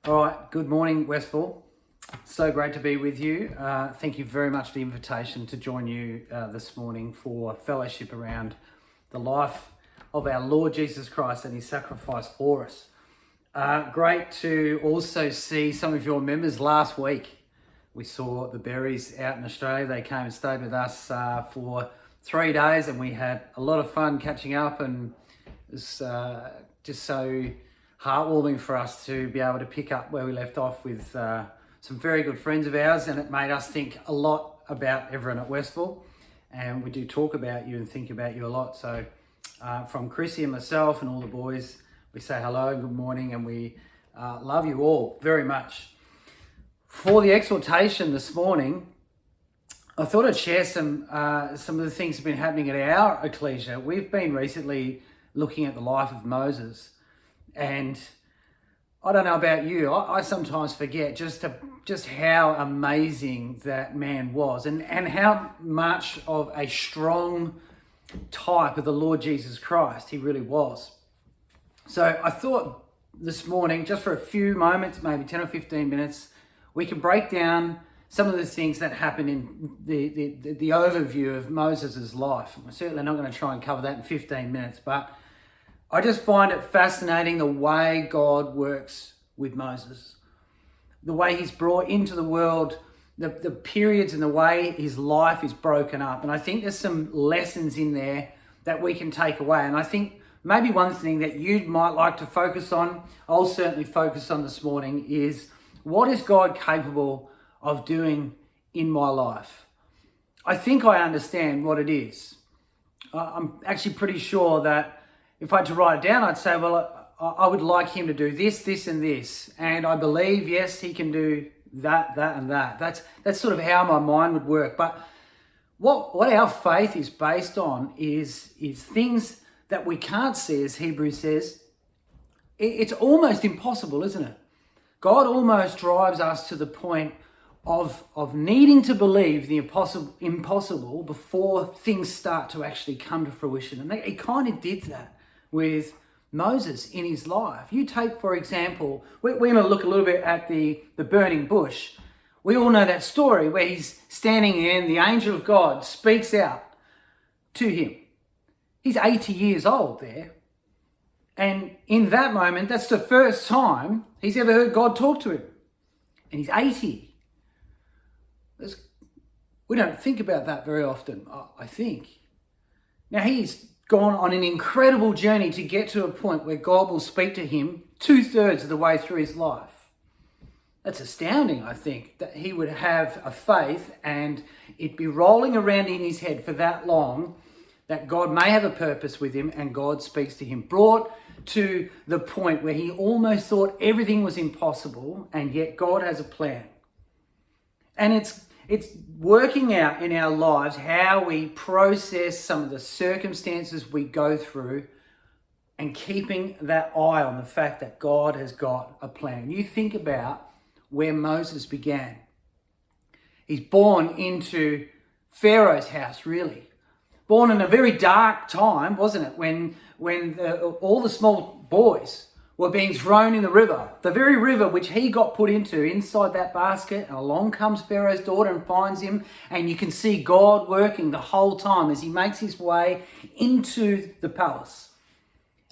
All right, good morning, Westville. So great to be with you. Thank you very much for the invitation to join you this morning for fellowship around the life of our Lord Jesus Christ and his sacrifice for us. Great to also see some of your members last week. We saw the Berries out in Australia. They came and stayed with us for 3 days and we had a lot of fun catching up, and it was just so heartwarming for us to be able to pick up where we left off with some very good friends of ours, and it made us think a lot about everyone at Westville, and we do talk about you and think about you a lot. So from Chrissy and myself and all the boys, we say hello and good morning, and we love you all very much. For the exhortation this morning, I thought I'd share some of the things that have been happening at our ecclesia. We've been recently looking at the life of Moses, and I don't know about you, I sometimes forget just how amazing that man was, and how much of a strong type of the Lord Jesus Christ he really was. So I thought this morning, just for a few moments, maybe 10 or 15 minutes, we can break down some of the things that happened in the overview of Moses' life. We're certainly not going to try and cover that in 15 minutes, but I just find it fascinating the way God works with Moses, the way he's brought into the world, the periods and the way his life is broken up. And I think there's some lessons in there that we can take away. And I think maybe one thing that you might like to focus on, I'll certainly focus on this morning, is what is God capable of doing in my life? I think I understand what it is. I'm actually pretty sure that if I had to write it down, I'd say, well, I would like him to do this, this, and this. And I believe, yes, he can do that, that, and that. That's sort of how my mind would work. But what our faith is based on is things that we can't see, as Hebrews says. It's almost impossible, isn't it? God almost drives us to the point of needing to believe the impossible before things start to actually come to fruition. And he kind of did that with Moses in his life. You take, for example, we're going to look a little bit at the burning bush. We all know that story where he's standing there and the angel of God speaks out to him. He's 80 years old there. And in that moment, that's the first time he's ever heard God talk to him. And he's 80. We don't think about that very often, I think. Now, he's gone on an incredible journey to get to a point where God will speak to him 2/3 of the way through his life. That's astounding, I think, that he would have a faith and it be rolling around in his head for that long, that God may have a purpose with him and God speaks to him. Brought to the point where he almost thought everything was impossible, and yet God has a plan. And it's working out in our lives how we process some of the circumstances we go through and keeping that eye on the fact that God has got a plan. You think about where Moses began. He's born into Pharaoh's house, really. Born in a very dark time, wasn't it? When all the small boys were being thrown in the river, the very river which he got put into, inside that basket, and along comes Pharaoh's daughter and finds him, and you can see God working the whole time as he makes his way into the palace.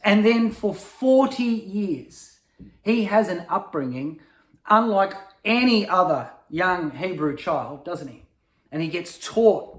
And then for 40 years, he has an upbringing unlike any other young Hebrew child, doesn't he? And he gets taught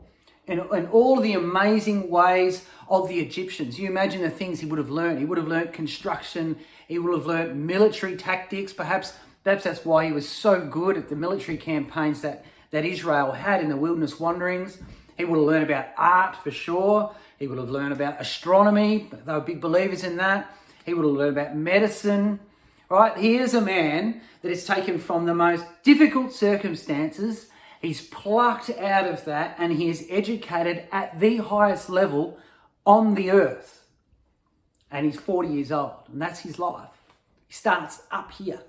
in all the amazing ways of the Egyptians. You imagine the things he would have learned. He would have learned construction. He would have learned military tactics. Perhaps that's why he was so good at the military campaigns that Israel had in the wilderness wanderings. He would have learned about art for sure. He would have learned about astronomy. They were big believers in that. He would have learned about medicine. Right? Here's a man that is taken from the most difficult circumstances. He's plucked out of that and he is educated at the highest level on the earth. And he's 40 years old, and that's his life. He starts up here.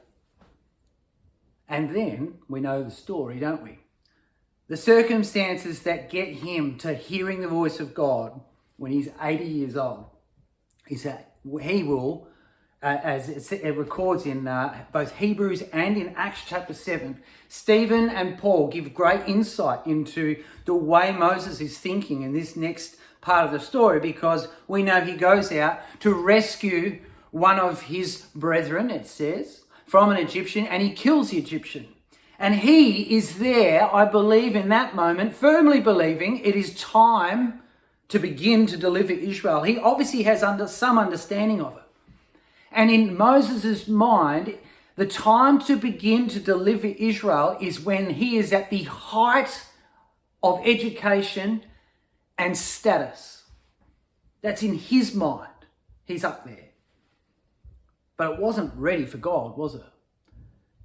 And then we know the story, don't we? The circumstances that get him to hearing the voice of God when he's 80 years old is that he will as it records in both Hebrews and in Acts chapter 7, Stephen and Paul give great insight into the way Moses is thinking in this next part of the story, because we know he goes out to rescue one of his brethren, it says, from an Egyptian, and he kills the Egyptian. And he is there, I believe, in that moment, firmly believing it is time to begin to deliver Israel. He obviously has some understanding of it. And in Moses' mind, the time to begin to deliver Israel is when he is at the height of education and status. That's in his mind. He's up there. But it wasn't ready for God, was it?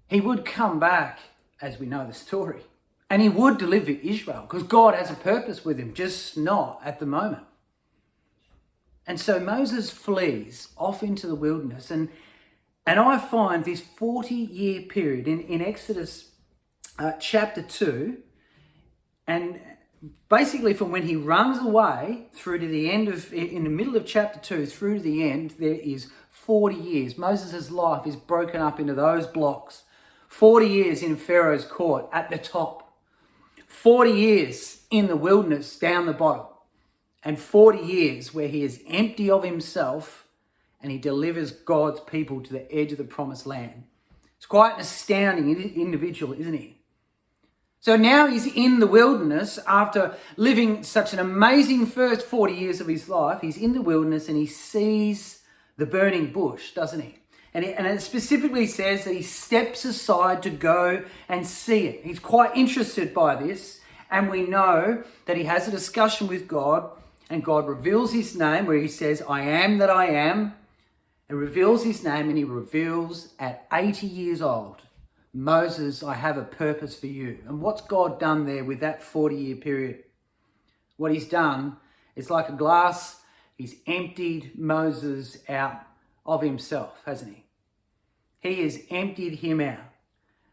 He would come back, as we know the story, and he would deliver Israel because God has a purpose with him, just not at the moment. And so Moses flees off into the wilderness, and I find this 40-year period in Exodus chapter 2, and basically from when he runs away through to the end of, in the middle of chapter 2 through to the end, there is 40 years. Moses' life is broken up into those blocks. 40 years in Pharaoh's court at the top. 40 years in the wilderness down the bottom. And 40 years where he is empty of himself and he delivers God's people to the edge of the promised land. It's quite an astounding individual, isn't he? So now he's in the wilderness after living such an amazing first 40 years of his life. He's in the wilderness and he sees the burning bush, doesn't he? And it specifically says that he steps aside to go and see it. He's quite interested by this. And we know that he has a discussion with God, and God reveals his name where he says, I am that I am, and reveals his name, and he reveals at 80 years old, Moses, I have a purpose for you. And what's God done there with that 40-year period? What he's done is like a glass, he's emptied Moses out of himself, hasn't he? He has emptied him out.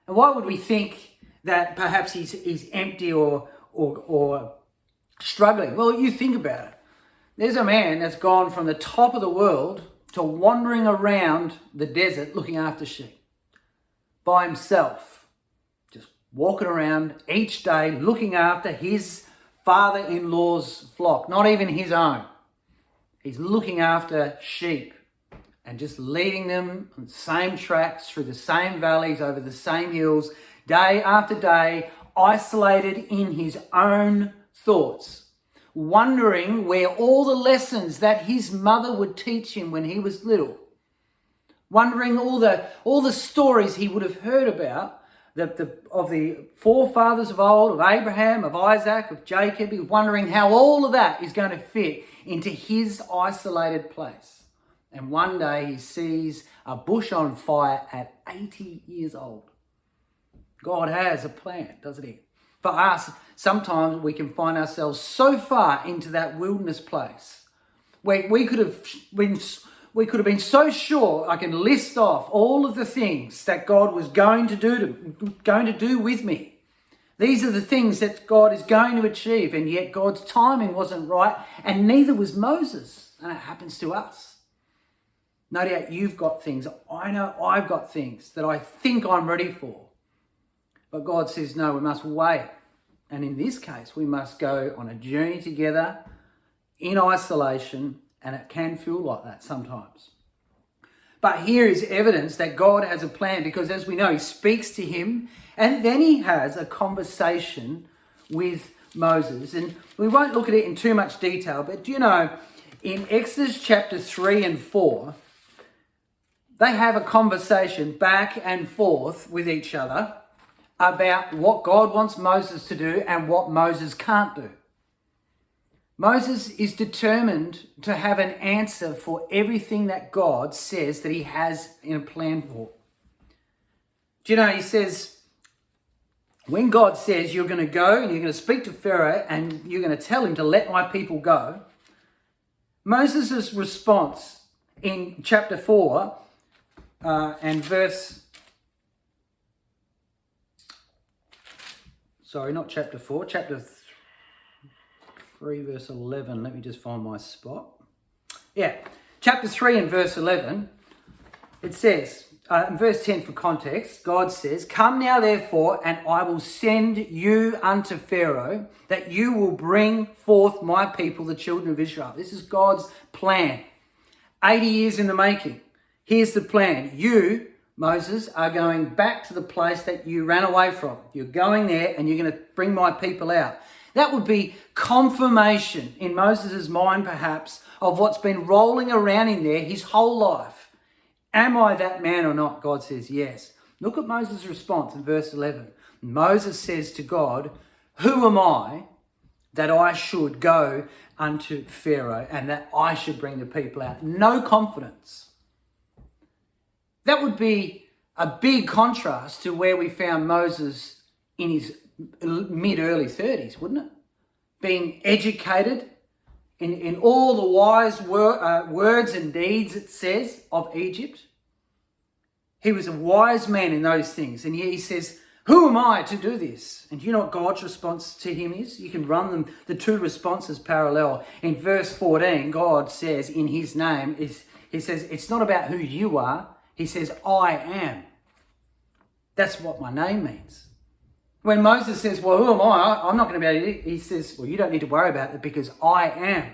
And why would we think that perhaps he's empty or struggling? Well, you think about it. There's a man that's gone from the top of the world to wandering around the desert looking after sheep by himself, just walking around each day looking after his father-in-law's flock, not even his own. He's looking after sheep and just leading them on the same tracks, through the same valleys, over the same hills, day after day, isolated in his own thoughts, wondering where all the lessons that his mother would teach him when he was little, wondering all the stories he would have heard about of the forefathers of old, of Abraham, of Isaac, of Jacob. He's wondering how all of that is going to fit into his isolated place. And one day he sees a bush on fire at 80 years old. God has a plan, doesn't he? For us, sometimes we can find ourselves so far into that wilderness place where we could have been so sure. I can list off all of the things that God was going to do with me. These are the things that God is going to achieve, and yet God's timing wasn't right, and neither was Moses. And it happens to us. No doubt you've got things. I know I've got things that I think I'm ready for. But God says, no, we must wait. And in this case, we must go on a journey together in isolation, and it can feel like that sometimes. But here is evidence that God has a plan, because as we know, he speaks to him and then he has a conversation with Moses. And we won't look at it in too much detail, but do you know, in Exodus chapter 3 and 4, they have a conversation back and forth with each other about what God wants Moses to do and what Moses can't do. Moses is determined to have an answer for everything that God says that he has in a plan for. Do you know, he says, when God says you're going to go and you're going to speak to Pharaoh and you're going to tell him to let my people go, Moses' response in chapter 4 and verse... Sorry, not chapter 4, chapter 3, verse 11. Let me just find my spot. Yeah, chapter 3 and verse 11. It says, in verse 10 for context, God says, "Come now therefore, and I will send you unto Pharaoh, that you will bring forth my people, the children of Israel." This is God's plan. 80 years in the making. Here's the plan. You, Moses, are going back to the place that you ran away from. You're going there and you're going to bring my people out. That would be confirmation in Moses' mind, perhaps, of what's been rolling around in there his whole life. Am I that man or not? God says, yes. Look at Moses' response in verse 11. Moses says to God, "Who am I that I should go unto Pharaoh and that I should bring the people out?" No confidence. That would be a big contrast to where we found Moses in his mid-early 30s, wouldn't it? Being educated in all the wise words and deeds, it says, of Egypt. He was a wise man in those things. And he says, "Who am I to do this?" And you know what God's response to him is? You can run them, the two responses parallel. In verse 14, God says in his name, he says, it's not about who you are. He says, "I am." That's what my name means. When Moses says, "Well, who am I? I'm not going to be able to do it," he says, "Well, you don't need to worry about it because I am."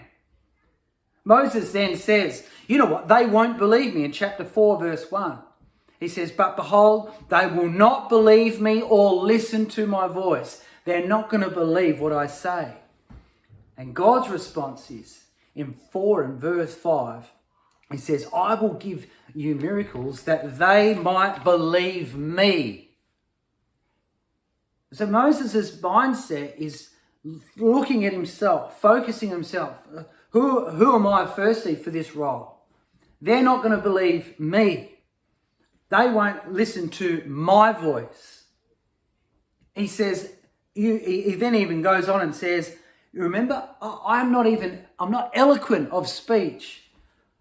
Moses then says, you know what? They won't believe me in chapter 4, verse 1. He says, "But behold, they will not believe me or listen to my voice." They're not going to believe what I say. And God's response is, in 4 and verse 5, he says, "I will give you miracles that they might believe me." So Moses' mindset is looking at himself, focusing himself. Who am I firstly for this role? They're not going to believe me. They won't listen to my voice. He says, he then even goes on and says, remember, I'm not eloquent of speech.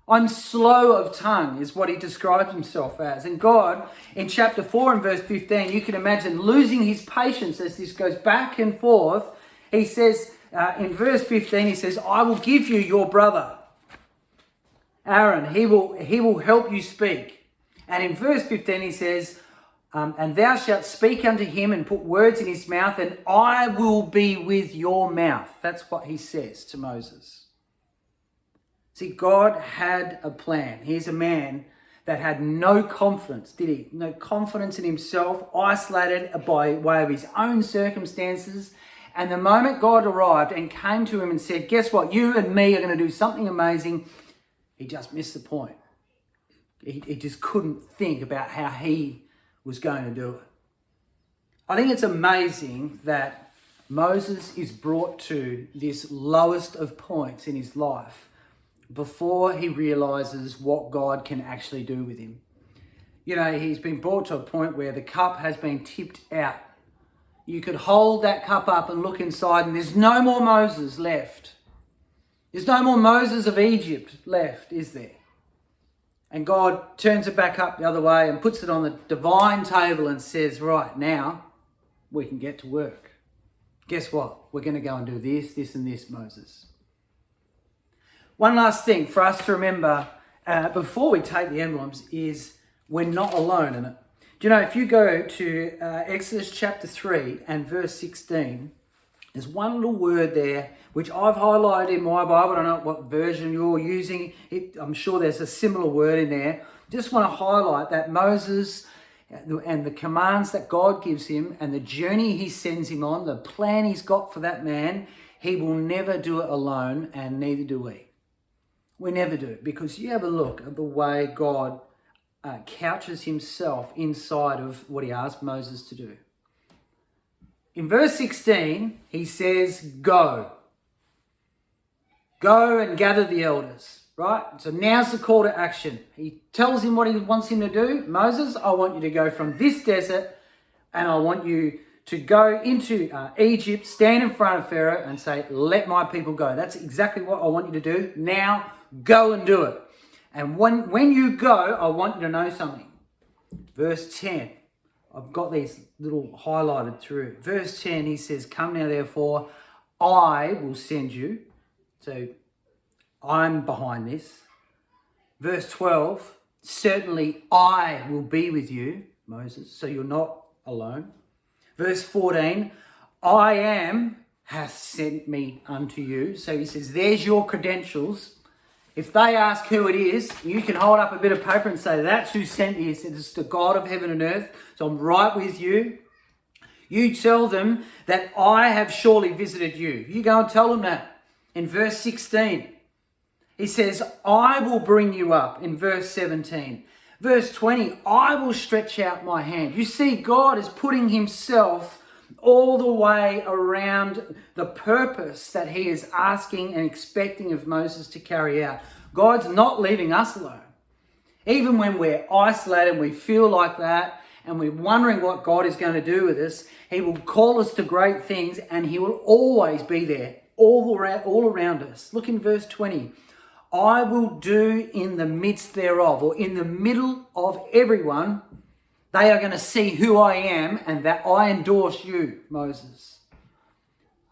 I'm slow of tongue is what he describes himself as. And God, in chapter 4 and verse 15, you can imagine losing his patience as this goes back and forth. He says, in verse 15, he says, "I will give you your brother, Aaron. He will help you speak." And in verse 15, he says, "And thou shalt speak unto him and put words in his mouth, and I will be with your mouth." That's what he says to Moses. See, God had a plan. He's a man that had no confidence, did he? No confidence in himself, isolated by way of his own circumstances. And the moment God arrived and came to him and said, "Guess what? You and me are going to do something amazing," he just missed the point. He just couldn't think about how he was going to do it. I think it's amazing that Moses is brought to this lowest of points in his life before he realizes what God can actually do with him. You know, he's been brought to a point where the cup has been tipped out. You could hold that cup up and look inside and there's no more Moses left. There's no more Moses of Egypt left, is there? And God turns it back up the other way and puts it on the divine table and says, "Right, now we can get to work. Guess what? We're going to go and do this, this and this, Moses." One last thing for us to remember before we take the emblems is we're not alone in it. Do you know, if you go to Exodus chapter 3 and verse 16, there's one little word there which I've highlighted in my Bible. I don't know what version you're using. I'm sure there's a similar word in there. Just want to highlight that Moses and the commands that God gives him and the journey he sends him on, the plan he's got for that man, he will never do it alone, and neither do we. We never do, because you have a look at the way God couches himself inside of what he asked Moses to do. In verse 16, he says, "Go. Go and gather the elders," right? So now's the call to action. He tells him what he wants him to do. "Moses, I want you to go from this desert and I want you to go into Egypt, stand in front of Pharaoh and say, 'Let my people go.' That's exactly what I want you to do. Now, go and do it. And when you go, I want you to know something." Verse 10, I've got these little highlighted through. Verse 10, he says, "Come now, therefore, I will send you." So I'm behind this. Verse 12 certainly I will be with you, Moses, so you're not alone. Verse 14, I am hath sent me unto you. So he says, there's your credentials. If they ask who it is, you can hold up a bit of paper and say, that's who sent me. It's the God of heaven and earth. So I'm right with you. You tell them that I have surely visited you. You go and tell them that. In verse 16, he says, I will bring you up. In verse 17. Verse 20, I will stretch out my hand. You see, God is putting himself all the way around the purpose that he is asking and expecting of Moses to carry out. God's not leaving us alone. Even when we're isolated and we feel like that and we're wondering what God is going to do with us, he will call us to great things and he will always be there all around us. Look in verse 20. I will do in the midst thereof, or in the middle of everyone. They are going to see who I am and that I endorse you, Moses.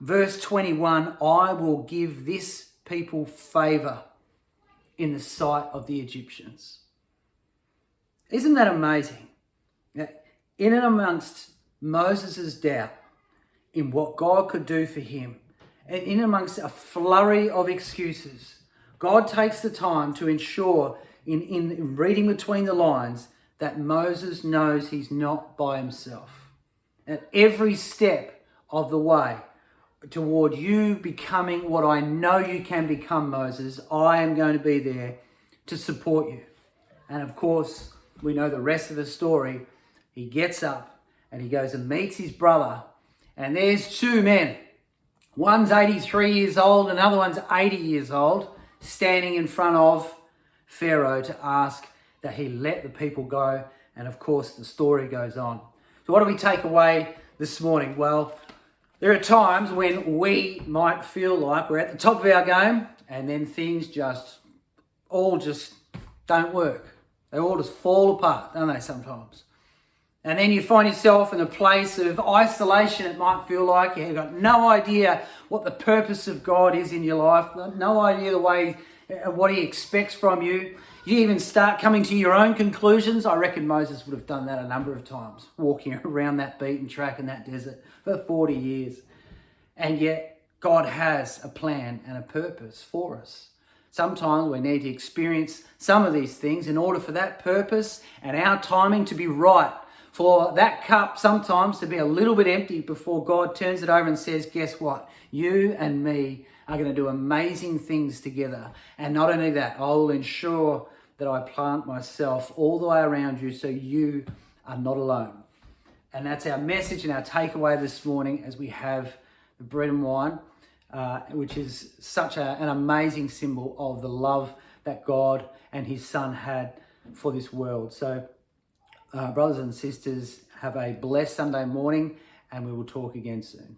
Verse 21, I will give this people favor in the sight of the Egyptians. Isn't that amazing? In and amongst Moses' doubt in what God could do for him, and in amongst a flurry of excuses, God takes the time to ensure in reading between the lines that Moses knows he's not by himself. At every step of the way toward you becoming what I know you can become, Moses, I am going to be there to support you. And of course, we know the rest of the story. He gets up and he goes and meets his brother. And there's two men. One's 83 years old, another one's 80 years old, standing in front of Pharaoh to ask that he let the people go. And of course, the story goes on. So what do we take away this morning? Well, there are times when we might feel like we're at the top of our game and then things all just don't work. They all just fall apart, don't they, sometimes? And then you find yourself in a place of isolation, it might feel like. You've got no idea what the purpose of God is in your life, no idea what he expects from you. You even start coming to your own conclusions. I reckon Moses would have done that a number of times, walking around that beaten track in that desert for 40 years. And yet God has a plan and a purpose for us. Sometimes we need to experience some of these things in order for that purpose and our timing to be right. For that cup sometimes to be a little bit empty before God turns it over and says, guess what? You and me are going to do amazing things together. And not only that, I will ensure that I plant myself all the way around you so you are not alone. And that's our message and our takeaway this morning as we have the bread and wine, which is such an amazing symbol of the love that God and his Son had for this world. So, brothers and sisters, have a blessed Sunday morning and we will talk again soon.